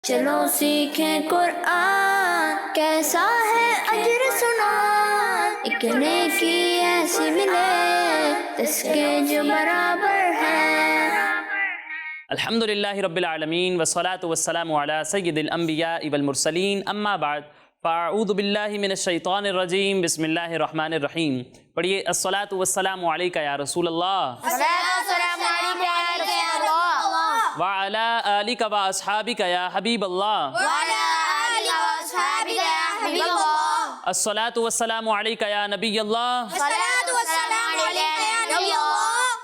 چلو سیکھیں قرآن، کیسا ہے اجر سنا، ایک نیکی ایسی ملے اس کے جو برابر ہے۔ الحمدللہ رب العالمین والصلاة والسلام علی سید الانبیاء والمرسلین، اما بعد فاعوذ باللہ من الشیطان الرجیم، بسم اللہ الرحمن الرحیم۔ پڑھیے الصلاة والسلام علیکہ یا رسول اللہ، وعلی آلکہ و اصحابکہ یا حبیب اللہ، الصلاة والسلام علیکہ یا نبی اللہ،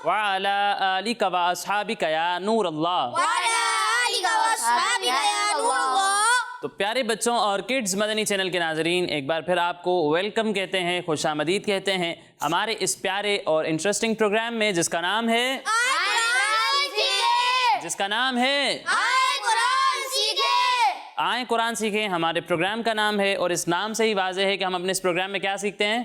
وعلی آلکہ و اصحابکہ یا نور اللہ۔ تو پیارے بچوں اور کڈز مدنی چینل کے ناظرین، ایک بار پھر آپ کو ویلکم کہتے ہیں، خوش آمدید کہتے ہیں ہمارے اس پیارے اور انٹرسٹنگ پروگرام میں جس کا نام ہے آئیں قرآن سیکھیں۔ ہمارے پروگرام کا نام ہے اور اس نام سے ہی واضح ہے کہ ہم اپنے اس پروگرام میں کیا سیکھتے ہیں؟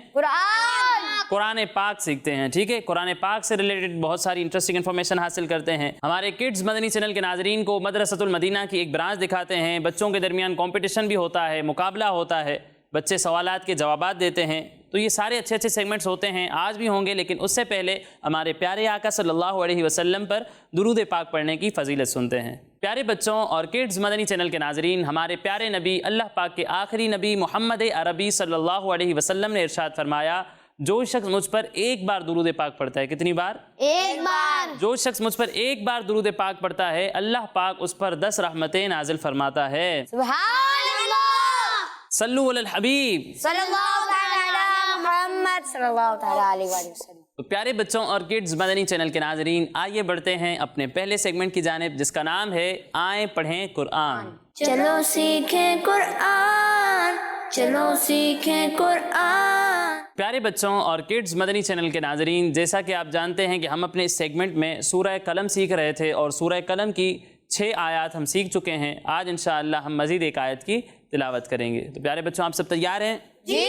قرآن پاک سیکھتے ہیں، ٹھیک ہے۔ قرآن پاک سے ریلیٹڈ بہت ساری انٹرسٹنگ انفارمیشن حاصل کرتے ہیں۔ ہمارے کڈز مدنی چینل کے ناظرین کو مدرسۃ المدینہ کی ایک برانچ دکھاتے ہیں، بچوں کے درمیان کمپٹیشن بھی ہوتا ہے، مقابلہ ہوتا ہے، بچے سوالات کے جوابات دیتے ہیں، تو یہ سارے اچھے اچھے سیگمنٹس ہوتے ہیں، آج بھی ہوں گے، لیکن اس سے پہلے ہمارے پیارے آقا صلی اللہ علیہ وسلم پر درود پاک پڑھنے کی فضیلت سنتے ہیں۔ پیارے بچوں اور کڈز مدنی چینل کے ناظرین، ہمارے پیارے نبی اللہ پاک کے آخری نبی محمد عربی صلی اللہ علیہ وسلم نے ارشاد فرمایا، جو شخص مجھ پر ایک بار درود پاک پڑھتا ہے، کتنی بار؟ ایک بار۔ جو شخص مجھ پر ایک بار درود پاک پڑھتا ہے، اللہ پاک اس پر 10 رحمتیں نازل فرماتا ہے۔ سبحان اللہ، صلو علی الحبیب صلی اللہ تعالی علی محمد صلی اللہ تعالی علیہ وسلم۔ تو پیارے بچوں اور کڈز مدنی چینل کے ناظرین، آئیے بڑھتے ہیں اپنے پہلے سیگمنٹ کی جانب، جس کا نام ہے آئیں پڑھیں قرآن۔ چلو سیکھیں قرآن، چلو سیکھیں قرآن۔ پیارے بچوں اور کڈز مدنی چینل کے ناظرین، جیسا کہ آپ جانتے ہیں کہ ہم اپنے اس سیگمنٹ میں سورہ قلم سیکھ رہے تھے اور سورہ قلم کی 6 آیات ہم سیکھ چکے ہیں۔ آج انشاءاللہ ہم مزید ایک آیت کی تلاوت کریں گے۔ تو پیارے بچوں، آپ سب تیار ہیں؟ جی۔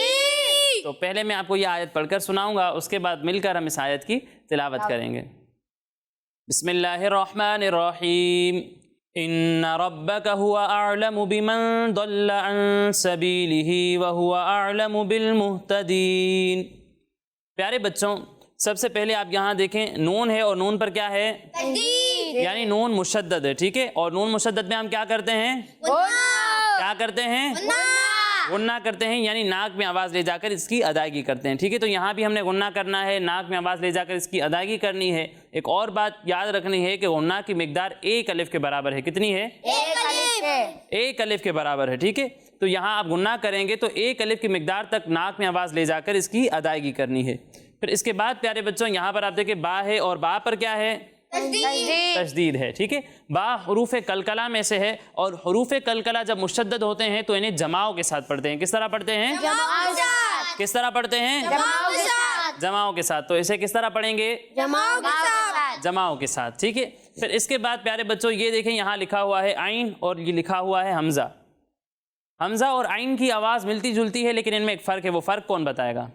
تو پہلے میں آپ کو یہ آیت پڑھ کر سناؤں گا، اس کے بعد مل کر ہم اس آیت کی تلاوت کریں گے۔ بسم اللہ الرحمن الرحیم۔ ان ربک هو اعلم بمن ضل عن سبیلہ وهو اعلم بالمہتدین۔ پیارے بچوں، سب سے پہلے آپ یہاں دیکھیں، نون ہے اور نون پر کیا ہے؟ تشدید، یعنی نون مشدد ہے، ٹھیک ہے۔ اور نون مشدد میں ہم کیا کرتے ہیں؟ کیا کرتے ہیں؟ غنہ کرتے ہیں، یعنی ناک میں آواز لے جا کر اس کی ادائیگی کرتے ہیں، ٹھیک ہے۔ تو یہاں بھی ہم نے غنہ کرنا ہے، ناک میں آواز لے جا کر اس کی ادائیگی کرنی ہے۔ ایک اور بات یاد رکھنی ہے کہ غنہ کی مقدار ایک الف کے برابر ہے۔ کتنی ہے؟ ایک الف کے برابر ہے، ٹھیک ہے۔ تو یہاں آپ غنہ کریں گے تو ایک الف کی مقدار تک ناک میں آواز لے جا کر اس کی ادائیگی کرنی ہے۔ پھر اس کے بعد پیارے بچوں، یہاں پر آپ دیکھیں با ہے اور با پر کیا ہے؟ تشدید ہے، ٹھیک ہے۔ با حروف کلکلہ میں سے ہے اور حروف کلکلہ جب مشدد ہوتے ہیں تو انہیں جماؤں کے ساتھ پڑھتے ہیں۔ کس طرح پڑھتے ہیں؟ کس طرح پڑھتے ہیں؟ جماؤں کے ساتھ۔ تو اسے کس طرح پڑھیں گے؟ جماؤں کے ساتھ، ٹھیک ہے۔ پھر اس کے بعد پیارے بچوں یہ دیکھیں، یہاں لکھا ہوا ہے عین اور یہ لکھا ہوا ہے حمزہ۔ حمزہ اور عین کی آواز ملتی جلتی ہے، لیکن ان میں ایک فرق ہے، وہ فرق کون بتائے گا؟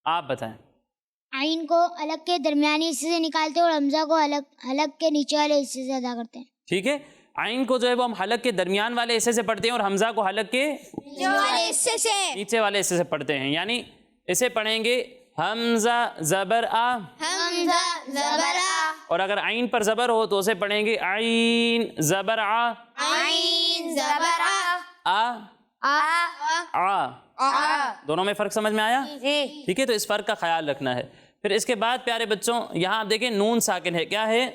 آپ بتائیں۔ عین کو الگ کے درمیانی حصے سے نکالتے ہیں اور حمزہ کو حلق کے نیچے والے حصے سے ادا کرتے ہیں، ٹھیک ہے۔ عین کو جو ہے وہ ہم حلق کے درمیان والے حصے سے پڑھتے ہیں اور حمزہ کو حلق کے نیچے والے حصے سے پڑھتے ہیں، یعنی اسے پڑھیں گے حمزہ زبر آ، اور اگر عین پر زبر ہو تو اسے پڑھیں گے عین زبر آ، آ۔ دونوں میں فرق سمجھ میں آیا؟ ٹھیک ہے، تو اس فرق کا خیال رکھنا ہے۔ پھر اس کے بعد پیارے بچوں، یہاں آپ دیکھیں نون ساکن ہے، کیا ہے؟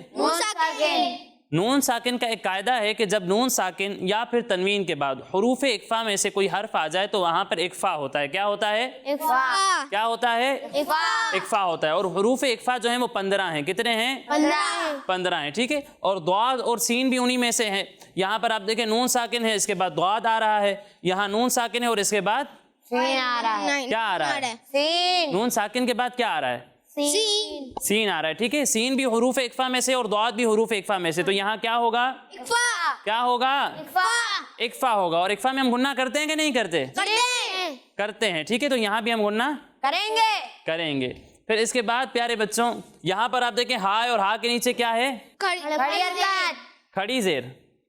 نون ساکن کا ایک قاعدہ ہے کہ جب نون ساکن یا پھر تنوین کے بعد حروف اقفا میں سے کوئی حرف آ جائے تو وہاں پر اقفا ہوتا ہے۔ کیا ہوتا ہے؟ کیا ہوتا ہے؟ اقفا ہوتا ہے۔ اور حروف اقفا جو ہیں وہ 15 ہیں۔ کتنے ہیں؟ 15 ہیں، ٹھیک ہے۔ اور ضاد اور سین بھی انہی میں سے ہیں۔ یہاں پر آپ دیکھیں نون ساکن ہے، اس کے بعد ضاد آ رہا ہے، یہاں نون ساکن ہے اور اس کے بعد کیا آ رہا ہے؟ نون ساکن کے بعد کیا آ رہا ہے؟ سین آ رہا ہے، ٹھیک ہے۔ سین بھی حروف اقفا میں سے اور ضاد بھی حروف اقفا میں سے، تو یہاں کیا ہوگا؟ کیا ہوگا؟ اقفا ہوگا۔ اور اقفا میں ہم غنہ کرتے ہیں کہ نہیں کرتے؟ کرتے ہیں، ٹھیک ہے۔ تو یہاں بھی ہم غنہ کریں گے۔ پھر اس کے بعد پیارے بچوں، یہاں پر آپ دیکھیں ہا اور ہا کے نیچے کیا ہے؟ کھڑی زیر،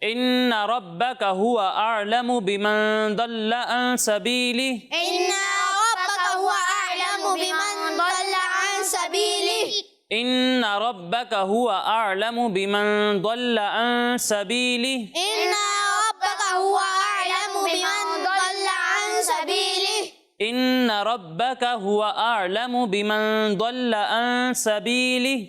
إن ربك هو أعلم بمن ضل عن سبيله إن ربك هو أعلم بمن ضل عن سبيله إن ربك هو أعلم بمن ضل عن سبيله إن ربك هو أعلم بمن ضل عن سبيله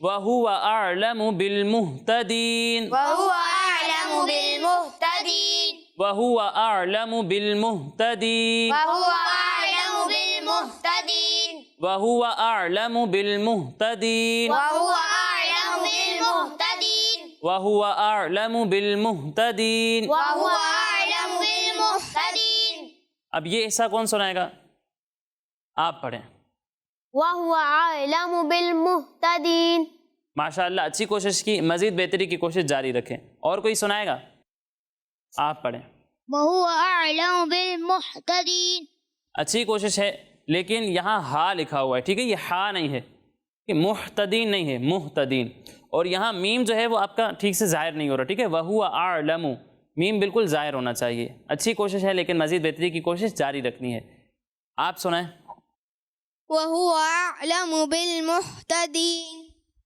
وَهُوَ أَعْلَمُ بِالْمُهْتَدِينَ وهو أعلم بالمهتدين وَهُوَ أَعْلَمُ بِالْمُهْتَدِينَ وهو أعلم بالمهتدين وَهُوَ أَعْلَمُ بِالْمُهْتَدِينَ وهو أعلم بالمهتدين وَهُوَ أَعْلَمُ بِالْمُهْتَدِينَ وهو أعلم بالمهتدين اب یہ حصہ کون سنائے گا؟ آپ پڑھیں. وهو أعلم بالمهتدين ماشاءاللہ اچھی کوشش کی، مزید بہتری کی کوشش جاری رکھیں. اور کوئی سنائے گا؟ آپ پڑھیں. وهو أعلم بالمهتدين. اچھی کوشش ہے، لیکن یہاں ہا لکھا ہوا ہے، ٹھیک ہے؟ یہ ہا نہیں ہے، کہ محتدین نہیں ہے، محتدین. اور یہاں میم جو ہے وہ آپ کا ٹھیک سے ظاہر نہیں ہو رہا، ٹھیک ہے؟ وَهُوَ أَعْلَمُ، میم بالکل ظاہر ہونا چاہیے. اچھی کوشش ہے لیکن مزید بہتری کی کوشش جاری رکھنی ہے. آپ سنائیں. وهو أعلم بالمهتدين.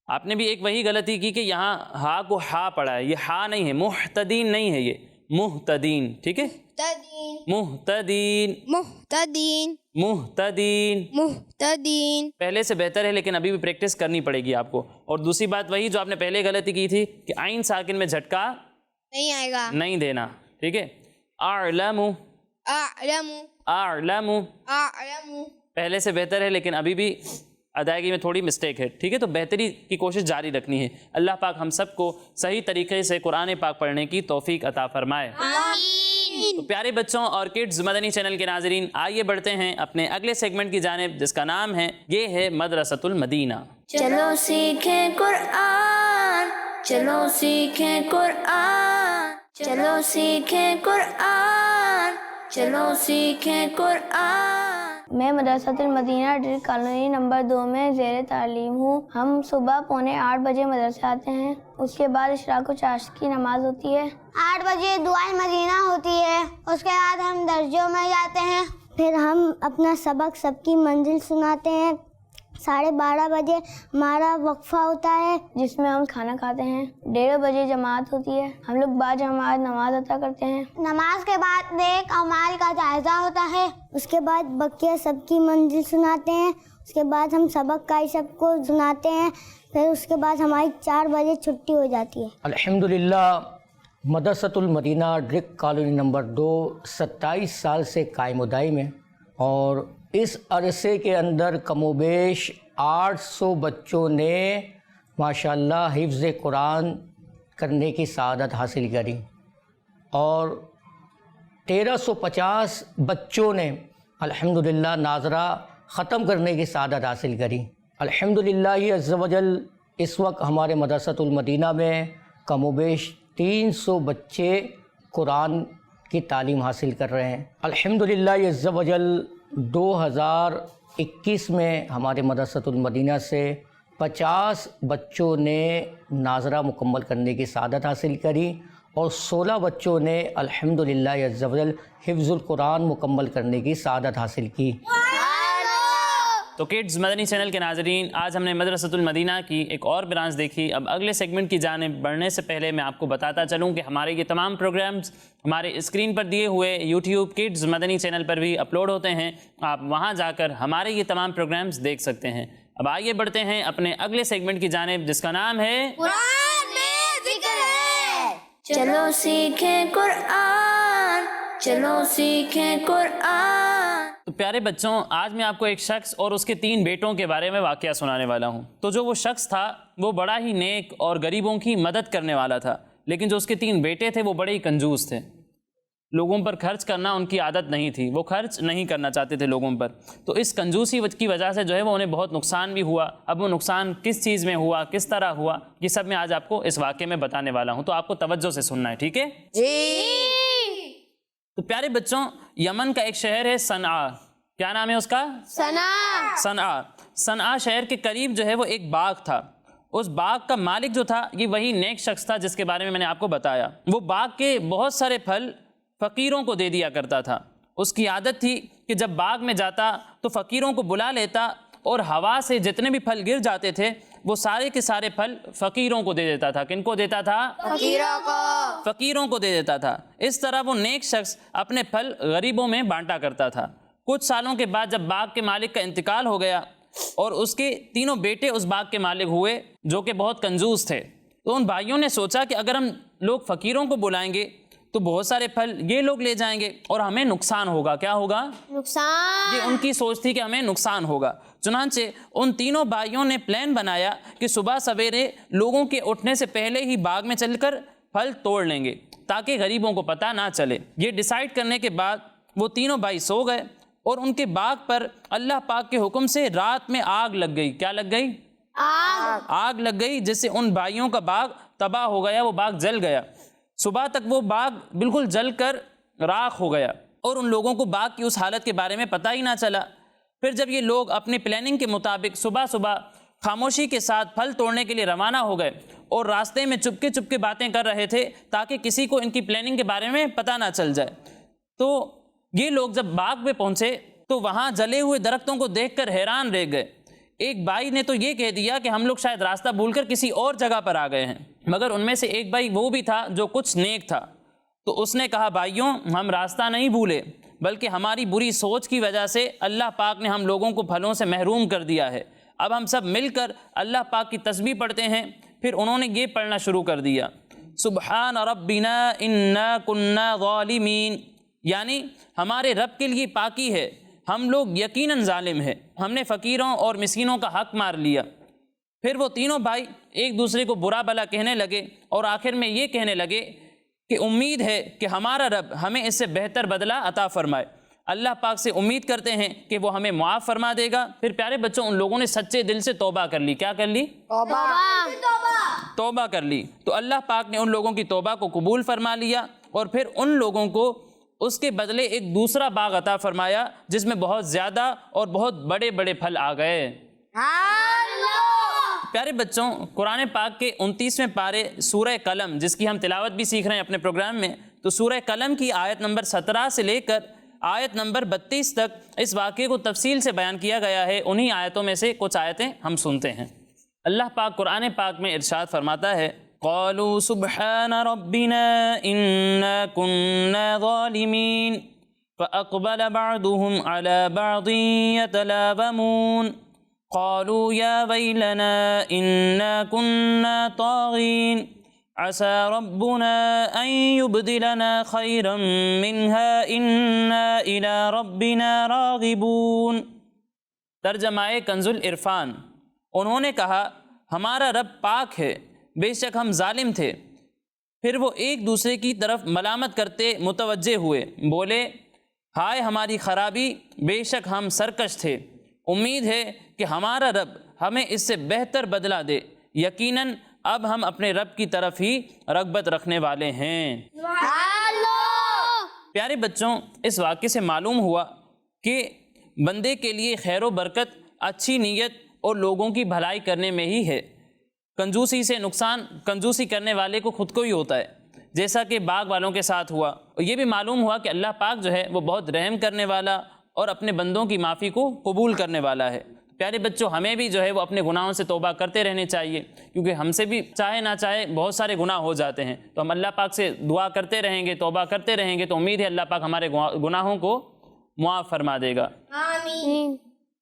آپ نے بھی ایک وہی غلطی کی کہ یہاں ہا کو ہا پڑھا ہے، یہ ہا نہیں ہے، محتدین نہیں ہے، یہ محتدین، ٹھیک ہے؟ مهتدين محتدین مهتدين محتدین. مهتدين. پہلے سے بہتر ہے لیکن ابھی بھی پریکٹس کرنی پڑے گی آپ کو. اور دوسری بات وہی جو آپ نے پہلے غلطی کی تھی کہ عین ساکن میں جھٹکا نہیں آئے گا. نہیں دینا، ٹھیک ہے؟ اعلم أعلم اعلم أعلم. پہلے سے بہتر ہے لیکن ابھی بھی ادائیگی میں تھوڑی مسٹیک ہے، ٹھیک ہے؟ تو بہتری کی کوشش جاری رکھنی ہے. اللہ پاک ہم سب کو صحیح طریقے سے قرآن پاک پڑھنے کی توفیق عطا فرمائے. تو پیارے بچوں اور کڈز مدنی چینل کے ناظرین، آئیے بڑھتے ہیں اپنے اگلے سیگمنٹ کی جانب جس کا نام ہے، یہ ہے مدرسۃ المدینہ. چلو سیکھیں قرآن چلو سیکھیں قرآن چلو سیکھیں قرآن چلو سیکھیں قرآن. میں مدرسۃ المدینہ ڈرگ کالونی نمبر 2 میں زیر تعلیم ہوں. ہم صبح 7:45 بجے مدرسے آتے ہیں. اس کے بعد اشراق و چاشت کی نماز ہوتی ہے. 8 بجے دعائے مدینہ ہوتی ہے. اس کے بعد ہم درجوں میں جاتے ہیں. پھر ہم اپنا سبق سب کی منزل سناتے ہیں. 12:30 بجے ہمارا وقفہ ہوتا ہے جس میں ہم کھانا کھاتے ہیں. 1:30 بجے جماعت ہوتی ہے. ہم لوگ بعد جماعت نماز ادا کرتے ہیں. نماز کے بعد نیک اعمال کا جائزہ ہوتا ہے. اس کے بعد بقیہ سب کی منزل سناتے ہیں. اس کے بعد ہم سبق کا سب کو سناتے ہیں. پھر اس کے بعد ہماری 4 بجے چھٹی ہو جاتی ہے. الحمدللہ مدرسۃ المدینہ ڈرگ کالونی نمبر 2 27 سال سے قائم و دائم ہے، اور اس عرصے کے اندر کم و بیش 800 بچوں نے ماشاءاللہ حفظ قرآن کرنے کی سعادت حاصل کری، اور 1350 بچوں نے الحمدللہ ناظرہ ختم کرنے کی سعادت حاصل کری. الحمدللہ عز و جل اس وقت ہمارے مدرسۃ المدینہ میں کم و بیش 300 بچے قرآن کی تعلیم حاصل کر رہے ہیں. الحمدللہ عز و جل 2021 میں ہمارے مدرسۃ المدینہ سے 50 بچوں نے ناظرہ مکمل کرنے کی سعادت حاصل کری، اور 16 بچوں نے الحمدللہ عز و جل حفظ القرآن مکمل کرنے کی سعادت حاصل کی. تو کڈز مدنی چینل کے ناظرین، آج ہم نے مدرسۃ المدینہ کی ایک اور برانچ دیکھی. اب اگلے سیگمنٹ کی جانب بڑھنے سے پہلے میں آپ کو بتاتا چلوں کہ ہمارے یہ تمام پروگرامز ہمارے اسکرین پر دیے ہوئے یوٹیوب کڈز مدنی چینل پر بھی اپلوڈ ہوتے ہیں. آپ وہاں جا کر ہمارے یہ تمام پروگرامز دیکھ سکتے ہیں. اب آئیے بڑھتے ہیں اپنے اگلے سیگمنٹ کی جانب جس کا نام ہے قرآن میں ذکر ہے. چلو سیکھیں قرآن چلو سیکھیں قرآن. تو پیارے بچوں، آج میں آپ کو ایک شخص اور اس کے 3 بیٹوں کے بارے میں واقعہ سنانے والا ہوں. تو جو وہ شخص تھا وہ بڑا ہی نیک اور غریبوں کی مدد کرنے والا تھا، لیکن جو اس کے 3 بیٹے تھے وہ بڑے ہی کنجوس تھے. لوگوں پر خرچ کرنا ان کی عادت نہیں تھی، وہ خرچ نہیں کرنا چاہتے تھے لوگوں پر. تو اس کنجوسی کی وجہ سے جو ہے وہ انہیں بہت نقصان بھی ہوا. اب وہ نقصان کس چیز میں ہوا، کس طرح ہوا، یہ سب میں آج آپ کو اس واقعے میں بتانے والا ہوں. تو آپ کو توجہ سے سننا ہے، ٹھیک ہے؟ تو پیارے بچوں، یمن کا ایک شہر ہے صنعا. کیا نام ہے اس کا؟ صنعا شہر کے قریب جو ہے وہ ایک باغ تھا. اس باغ کا مالک جو تھا یہ وہی نیک شخص تھا جس کے بارے میں نے آپ کو بتایا. وہ باغ کے بہت سارے پھل فقیروں کو دے دیا کرتا تھا. اس کی عادت تھی کہ جب باغ میں جاتا تو فقیروں کو بلا لیتا اور ہوا سے جتنے بھی پھل گر جاتے تھے وہ سارے کے سارے پھل فقیروں کو دے دیتا تھا. کن کو دیتا تھا؟ فقیروں کو دے دیتا تھا. اس طرح وہ نیک شخص اپنے پھل غریبوں میں بانٹا کرتا تھا. کچھ سالوں کے بعد جب باغ کے مالک کا انتقال ہو گیا اور اس کے تینوں بیٹے اس باغ کے مالک ہوئے جو کہ بہت کنجوس تھے. تو ان بھائیوں نے سوچا کہ اگر ہم لوگ فقیروں کو بلائیں گے تو بہت سارے پھل یہ لوگ لے جائیں گے اور ہمیں نقصان ہوگا. کیا ہوگا؟ نقصان. یہ ان کی سوچ تھی کہ ہمیں نقصان ہوگا. چنانچہ ان تینوں بھائیوں نے پلان بنایا کہ صبح سویرے لوگوں کے اٹھنے سے پہلے ہی باغ میں چل کر پھل توڑ لیں گے تاکہ غریبوں کو پتہ نہ چلے. یہ ڈیسائیڈ کرنے کے بعد وہ تینوں بھائی سو گئے اور ان کے باغ پر اللہ پاک کے حکم سے رات میں آگ لگ گئی. کیا لگ گئی؟ آگ لگ گئی، جس سے ان بھائیوں کا باغ تباہ ہو گیا، وہ باغ جل گیا. صبح تک وہ باغ بالکل جل کر راکھ ہو گیا اور ان لوگوں کو باغ کی اس حالت کے بارے میں پتہ ہی نہ چلا. پھر جب یہ لوگ اپنی پلاننگ کے مطابق صبح صبح خاموشی کے ساتھ پھل توڑنے کے لیے روانہ ہو گئے اور راستے میں چپکے باتیں کر رہے تھے تاکہ کسی کو ان کی پلاننگ کے بارے میں پتہ نہ چل جائے، تو یہ لوگ جب باغ پہ پہنچے تو وہاں جلے ہوئے درختوں کو دیکھ کر حیران رہ گئے. ایک بھائی نے تو یہ کہہ دیا کہ ہم لوگ شاید راستہ بھول کر کسی اور جگہ پر آ گئے ہیں، مگر ان میں سے ایک بھائی وہ بھی تھا جو کچھ نیک تھا. تو اس نے کہا بھائیوں، ہم راستہ نہیں بھولے بلکہ ہماری بری سوچ کی وجہ سے اللہ پاک نے ہم لوگوں کو پھلوں سے محروم کر دیا ہے. اب ہم سب مل کر اللہ پاک کی تسبیح پڑھتے ہیں. پھر انہوں نے یہ پڑھنا شروع کر دیا، سبحان ربنا انا کنا ظالمین، یعنی ہمارے رب کے لیے پاکی ہے، ہم لوگ یقیناً ظالم ہیں، ہم نے فقیروں اور مسکینوں کا حق مار لیا. پھر وہ تینوں بھائی ایک دوسرے کو برا بھلا کہنے لگے اور آخر میں یہ کہنے لگے کہ امید ہے کہ ہمارا رب ہمیں اس سے بہتر بدلہ عطا فرمائے. اللہ پاک سے امید کرتے ہیں کہ وہ ہمیں معاف فرما دے گا. پھر پیارے بچوں، ان لوگوں نے سچے دل سے توبہ کر لی. کیا کر لی؟ توبہ کر لی. تو اللہ پاک نے ان لوگوں کی توبہ کو قبول فرما لیا اور پھر ان لوگوں کو اس کے بدلے ایک دوسرا باغ عطا فرمایا جس میں بہت زیادہ اور بہت بڑے بڑے پھل آ گئے. پیارے بچوں، قرآن پاک کے 29ویں پارے سورہ قلم، جس کی ہم تلاوت بھی سیکھ رہے ہیں اپنے پروگرام میں، تو سورہ قلم کی آیت نمبر 17 سے لے کر آیت نمبر 32 تک اس واقعے کو تفصیل سے بیان کیا گیا ہے. انہی آیتوں میں سے کچھ آیتیں ہم سنتے ہیں. اللہ پاک قرآن پاک میں ارشاد فرماتا ہے، قالوا سبحان ربنا انا كنا ظالمين فاقبل بعضهم على بعض يتلاومون قالوا يا ويلنا انا كنا طاغين عسى ربنا ان يبدلنا خيرا منها انا الى ربنا راغبون. ترجمہ کنز العرفان. انہوں نے کہا ہمارا رب پاک ہے، بے شک ہم ظالم تھے. پھر وہ ایک دوسرے کی طرف ملامت کرتے متوجہ ہوئے، بولے ہائے ہماری خرابی، بے شک ہم سرکش تھے. امید ہے کہ ہمارا رب ہمیں اس سے بہتر بدلہ دے، یقیناً اب ہم اپنے رب کی طرف ہی رغبت رکھنے والے ہیں. پیارے بچوں، اس واقعے سے معلوم ہوا کہ بندے کے لیے خیر و برکت اچھی نیت اور لوگوں کی بھلائی کرنے میں ہی ہے. کنجوسی سے نقصان کنجوسی کرنے والے کو خود کو ہی ہوتا ہے، جیسا کہ باغ والوں کے ساتھ ہوا. اور یہ بھی معلوم ہوا کہ اللہ پاک جو ہے وہ بہت رحم کرنے والا اور اپنے بندوں کی معافی کو قبول کرنے والا ہے. پیارے بچوں، ہمیں بھی جو ہے وہ اپنے گناہوں سے توبہ کرتے رہنے چاہیے، کیونکہ ہم سے بھی چاہے نہ چاہے بہت سارے گناہ ہو جاتے ہیں. تو ہم اللہ پاک سے دعا کرتے رہیں گے، توبہ کرتے رہیں گے، تو امید ہے اللہ پاک ہمارے گناہوں کو معاف فرما دے گا. آمین.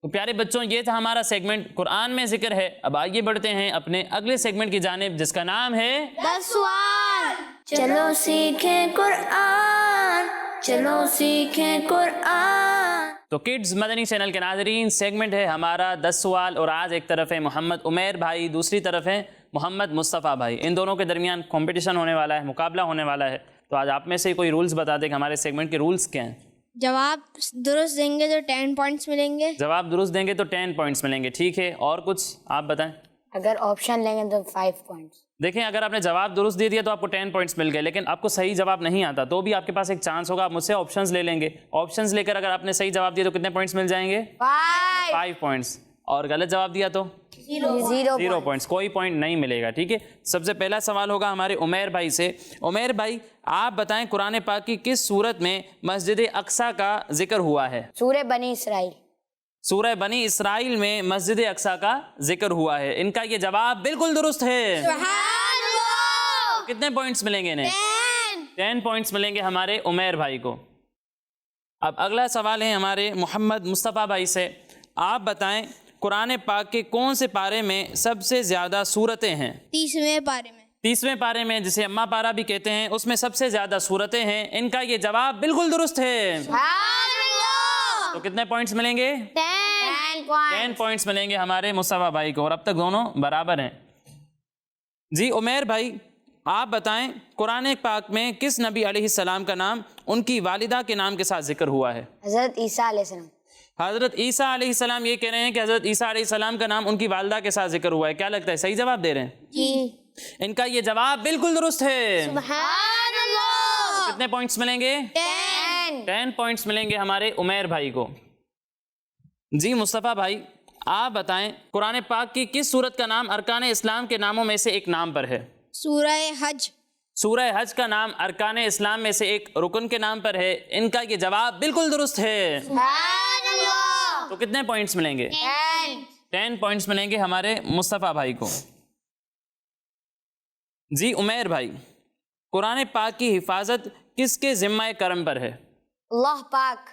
تو پیارے بچوں، یہ تھا ہمارا سیگمنٹ قرآن میں ذکر ہے. اب آئیے بڑھتے ہیں اپنے اگلے سیگمنٹ کی جانب، جس کا نام ہے 10 سوال. چلو سیکھیں قرآن، چلو سیکھیں قرآن. تو کڈز مدنی چینل کے ناظرین، سیگمنٹ ہے ہمارا 10 سوال، اور آج ایک طرف ہے محمد عمیر بھائی، دوسری طرف ہے محمد مصطفیٰ بھائی. ان دونوں کے درمیان کمپٹیشن ہونے والا ہے، مقابلہ ہونے والا ہے. تو آج آپ میں سے کوئی رولز بتا دیں کہ ہمارے سیگمنٹ کے رولز کیا ہیں. جواب درست دیں گے تو 10 پوائنٹس ملیں گے. جواب درست دیں گے تو 10 پوائنٹس ملیں گے. ٹھیک ہے، اور کچھ آپ بتائیں. اگر آپشن لیں گے تو 5 پوائنٹس. دیکھیں، اگر آپ نے جواب درست دے دیا تو آپ کو 10 پوائنٹس مل گئے، لیکن آپ کو صحیح جواب نہیں آتا تو بھی آپ کے پاس ایک چانس ہوگا، آپ مجھ سے آپشنز لے لیں گے. آپشنز لے کر اگر آپ نے صحیح جواب دیا تو کتنے پوائنٹس مل جائیں گے؟ 5 پوائنٹس. اور غلط جواب دیا تو 0 پوائنٹس، کوئی پوائنٹ نہیں ملے گا. ٹھیک ہے، سب سے پہلا سوال ہوگا ہمارے عمیر بھائی سے. عمیر بھائی، آپ بتائیں قرآن پاک کی کس سورت میں مسجد اقصیٰ کا ذکر ہوا ہے؟ سورہ بنی اسرائیل. سورہ بنی اسرائیل میں مسجد اقصیٰ کا ذکر ہوا ہے. ان کا یہ جواب بالکل درست ہے. سبحان اللہ. کتنے پوائنٹس ملیں گے انہیں؟ 10 پوائنٹس ملیں گے ہمارے عمیر بھائی کو. اب اگلا سوال ہے ہمارے محمد مصطفیٰ بھائی سے. آپ بتائیں قرآن پاک کے کون سے پارے میں سب سے زیادہ صورتیں ہیں؟ 30ویں پارے میں. 30ویں پارے میں، جسے اما پارا بھی کہتے ہیں، اس میں سب سے زیادہ صورتیں ہیں. ان کا یہ جواب بالکل درست ہے. تو کتنے پوائنٹس ملیں گے؟ 10 پوائنٹس ملیں گے ہمارے مصطفیٰ بھائی کو، اور اب تک دونوں برابر ہیں. جی عمیر بھائی آپ بتائیں قرآن پاک میں کس نبی علیہ السلام کا نام ان کی والدہ کے نام کے ساتھ ذکر ہوا ہے؟ حضرت عیسیٰ علیہ السلام. حضرت عیسیٰ علیہ السلام یہ کہہ رہے ہیں کہ حضرت عیسیٰ علیہ السلام کا نام ان کی والدہ کے ساتھ ذکر ہوا ہے. کیا لگتا ہے صحیح جواب دے رہے ہیں؟ جی. ان کا یہ جواب بالکل درست ہے. سبحان اللہ. کتنے پوائنٹس ملیں گے؟ 10 پوائنٹس ملیں گے ہمارے عمیر بھائی کو. جی مصطفیٰ بھائی آپ بتائیں قرآن پاک کی کس سورت کا نام ارکان اسلام کے ناموں میں سے ایک نام پر ہے؟ سورہ حج. سورہ حج کا نام ارکان اسلام میں سے ایک رکن کے نام پر ہے. ان کا یہ جواب بالکل درست ہے. تو کتنے پوائنٹس ملیں گے؟ 10 پوائنٹس ملیں گے ہمارے مصطفیٰ بھائی کو. جی عمیر بھائی قرآن پاک کی حفاظت کس کے ذمہ کرم پر ہے؟ اللہ پاک.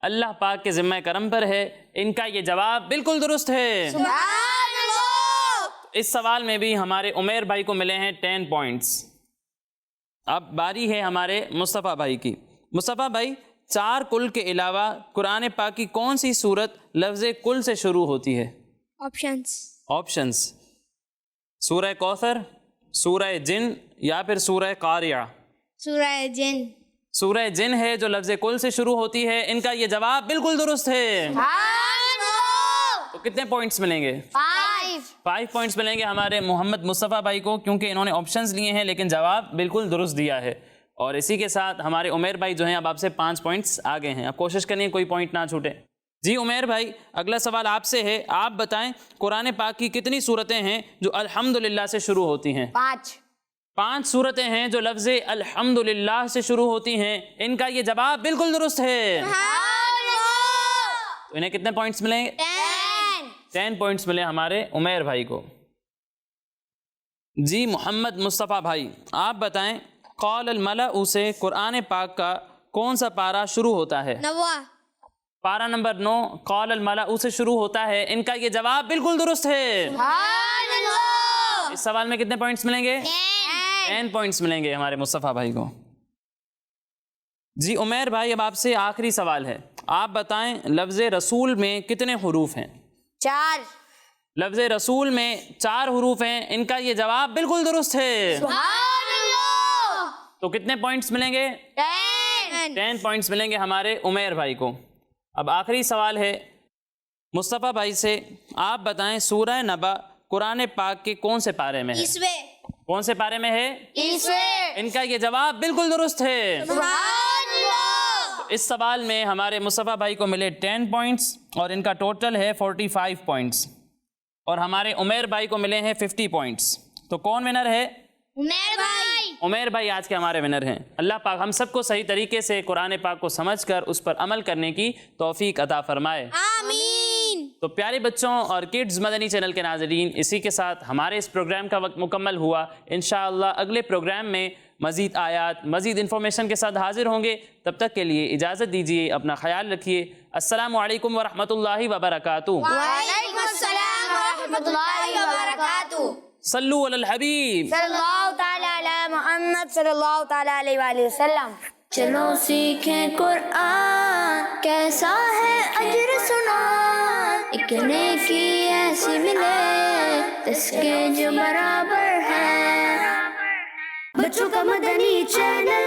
اللہ پاک کے ذمہ کرم پر ہے. ان کا یہ جواب بالکل درست ہے. سبحان اللہ. اس سوال میں بھی ہمارے عمیر بھائی کو ملے ہیں 10 پوائنٹس. اب باری ہے ہمارے مصطفیٰ بھائی کی. مصطفیٰ بھائی 4 کل کے علاوہ قرآن پاک کی کون سی سورت لفظ کل سے شروع ہوتی ہے؟ آپشنز: سورہ کوثر، سورہ جن، یا پھر سورہ قاریہ. سورہ جن. سورہ جن ہے جو لفظ کل سے شروع ہوتی ہے. ان کا یہ جواب بالکل درست ہے. تو کتنے پوائنٹس ملیں گے؟ 5 پوائنٹس ملیں گے ہمارے محمد مصطفیٰ بھائی کو، کیونکہ انہوں نے آپشنز لیے ہیں لیکن جواب بالکل درست دیا ہے. اور اسی کے ساتھ ہمارے عمیر بھائی جو ہیں اب آپ سے 5 پوائنٹس آگے ہیں. اب کوشش کریں کوئی پوائنٹ نہ چھوٹے. جی عمیر بھائی اگلا سوال آپ سے ہے. آپ بتائیں قرآن پاک کی کتنی سورتیں ہیں جو الحمدللہ سے شروع ہوتی ہیں؟ 5 سورتیں ہیں جو لفظ الحمدللہ سے شروع ہوتی ہیں. ان کا یہ جواب بالکل درست ہے. تو انہیں کتنے پوائنٹس ملیں گے؟ 10 پوائنٹس ملے ہمارے عمیر بھائی کو. جی محمد مصطفیٰ بھائی آپ بتائیں قال الملأ سے قرآن پاک کا کون سا پارہ شروع ہوتا ہے؟ 9. پارہ نمبر 9 قال الملأ سے شروع ہوتا ہے. ان کا یہ جواب بالکل درست ہے. اس سوال میں کتنے پوائنٹس ملیں گے؟ 10 پوائنٹس ملیں گے ہمارے مصطفیٰ بھائی کو. جی عمیر بھائی اب آپ سے آخری سوال ہے. آپ بتائیں لفظ رسول میں کتنے حروف ہیں؟ 4. لفظ رسول میں 4 حروف ہیں. ان کا یہ جواب بالکل درست ہے. تو کتنے پوائنٹس ملیں گے؟ 10 پوائنٹس ملیں گے ہمارے عمیر بھائی کو. اب آخری سوال ہے مصطفیٰ بھائی سے. آپ بتائیں سورہ نبا قرآن پاک کے کون سے پارے میں ہے؟ 20. کون سے پارے میں ہے؟ 20. ان کا یہ جواب بالکل درست ہے. اس سوال میں ہمارے مصطفیٰ بھائی کو ملے 10 پوائنٹس اور ان کا ٹوٹل ہے 45 پوائنٹس. اور ہمارے عمیر بھائی کو ملے ہیں 50 پوائنٹس. تو کون ونر ہے؟ عمیر بھائی آج کے ہمارے ونر ہیں. اللہ پاک ہم سب کو صحیح طریقے سے قرآن پاک کو سمجھ کر اس پر عمل کرنے کی توفیق عطا فرمائے. آمین. تو پیارے بچوں اور کڈز مدنی چینل کے ناظرین اسی کے ساتھ ہمارے اس پروگرام کا وقت مکمل ہوا. انشاءاللہ اگلے پروگرام میں مزید آیات مزید انفارمیشن کے ساتھ حاضر ہوں گے. تب تک کے لیے اجازت دیجیے. اپنا خیال رکھیے. السلام علیکم ورحمۃ اللہ وبرکاتہ. وعلیکم السلام ورحمۃ اللہ وبرکاتہ. صلو علی الحبیب صلی اللہ تعالی علی محمد صلی اللہ تعالی علیہ وآلہ وسلم. چلو سیکھیں قرآن کیسا ہے اجر سنا. ایک نیکی ایسی ملے اس کے جو برابر ہے. بچوں کا مدنی چینل